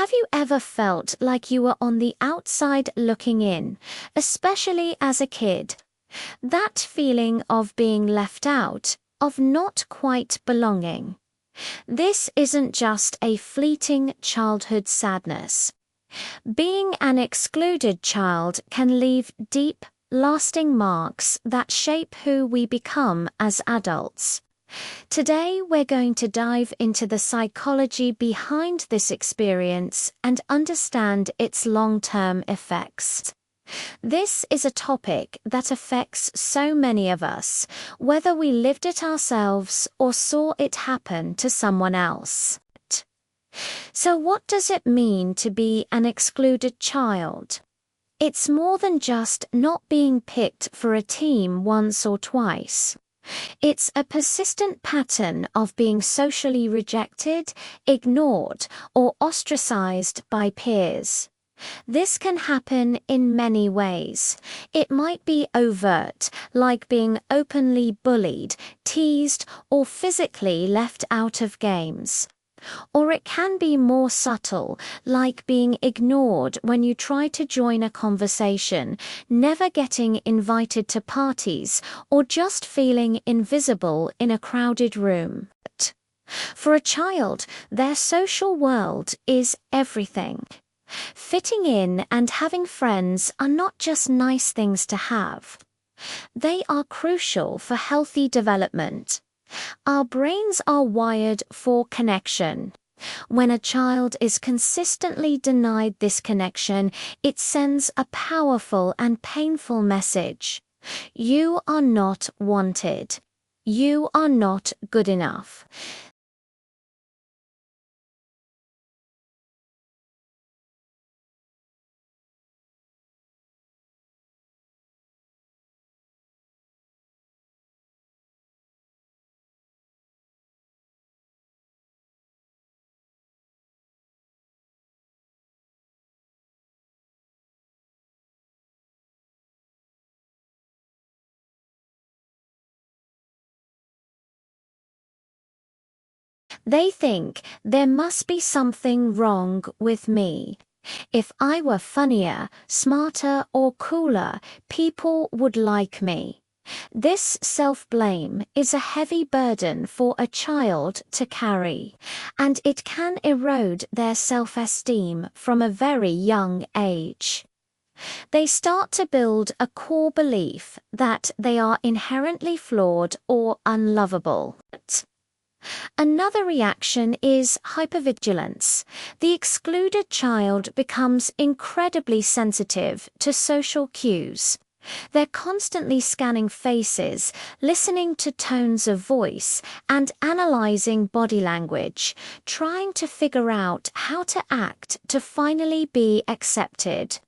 Have you ever felt like you were on the outside looking in, especially as a kid? That feeling of being left out, of not quite belonging. This isn't just a fleeting childhood sadness. Being an excluded child can leave deep, lasting marks that shape who we become as adults. Today, we're going to dive into the psychology behind this experience and understand its long-term effects. This is a topic that affects so many of us, whether we lived it ourselves or saw it happen to someone else. So what does it mean to be an excluded child? It's more than just not being picked for a team once or twice. It's a persistent pattern of being socially rejected, ignored, or ostracized by peers. This can happen in many ways. It might be overt, like being openly bullied, teased, or physically left out of games. Or it can be more subtle, like being ignored when you try to join a conversation, never getting invited to parties, or just feeling invisible in a crowded room. For a child, their social world is everything. Fitting in and having friends are not just nice things to have. They are crucial for healthy development. Our brains are wired for connection. When a child is consistently denied this connection, it sends a powerful and painful message. You are not wanted. You are not good enough. They think there must be something wrong with me. If I were funnier, smarter, or cooler, people would like me. This self-blame is a heavy burden for a child to carry, and it can erode their self-esteem from a very young age. They start to build a core belief that they are inherently flawed or unlovable. Another reaction is hypervigilance. The excluded child becomes incredibly sensitive to social cues. They're constantly scanning faces, listening to tones of voice, and analyzing body language, trying to figure out how to act to finally be accepted.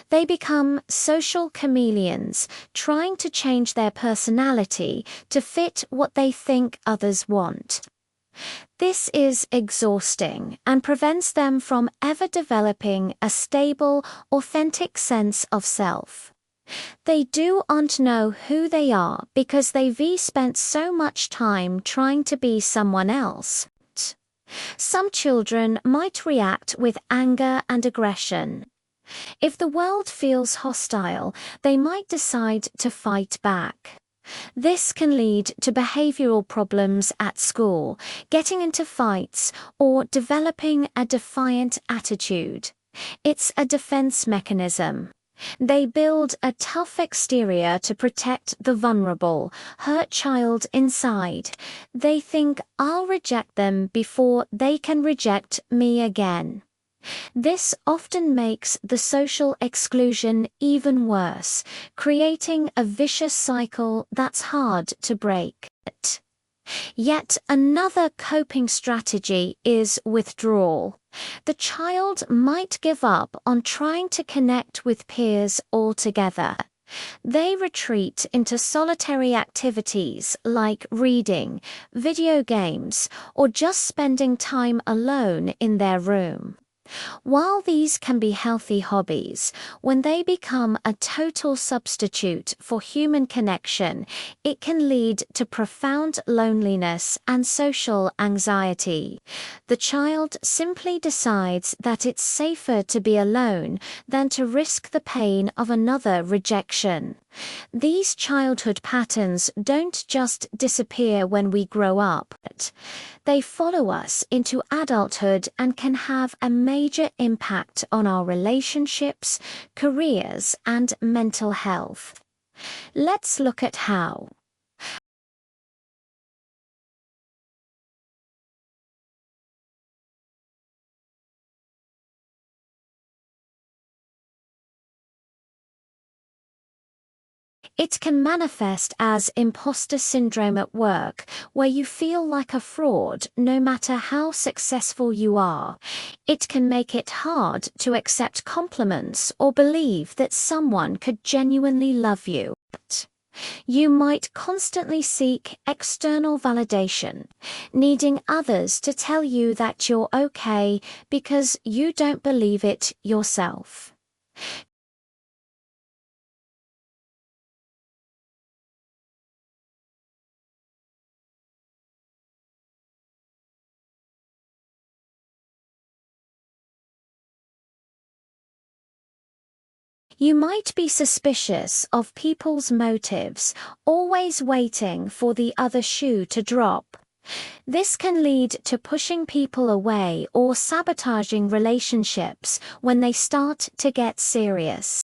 They become social chameleons, trying to change their personality to fit what they think others want. This is exhausting and prevents them from ever developing a stable, authentic sense of self. They don't know who they are because they've spent so much time trying to be someone else. Some children might react with anger and aggression. If the world feels hostile, they might decide to fight back. This can lead to behavioral problems at school, getting into fights, or developing a defiant attitude. It's a defense mechanism. They build a tough exterior to protect the vulnerable, hurt child inside. They think, I'll reject them before they can reject me again. This often makes the social exclusion even worse, creating a vicious cycle that's hard to break. Yet another coping strategy is withdrawal. The child might give up on trying to connect with peers altogether. They retreat into solitary activities like reading, video games, or just spending time alone in their room. While these can be healthy hobbies, when they become a total substitute for human connection, it can lead to profound loneliness and social anxiety. The child simply decides that it's safer to be alone than to risk the pain of another rejection. These childhood patterns don't just disappear when we grow up. They follow us into adulthood and can have a major impact on our relationships, careers, and mental health. Let's look at how. It can manifest as imposter syndrome at work, where you feel like a fraud no matter how successful you are. It can make it hard to accept compliments or believe that someone could genuinely love you. You might constantly seek external validation, needing others to tell you that you're okay because you don't believe it yourself. You might be suspicious of people's motives, always waiting for the other shoe to drop. This can lead to pushing people away or sabotaging relationships when they start to get serious.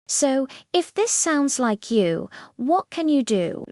So, if this sounds like you, what can you do?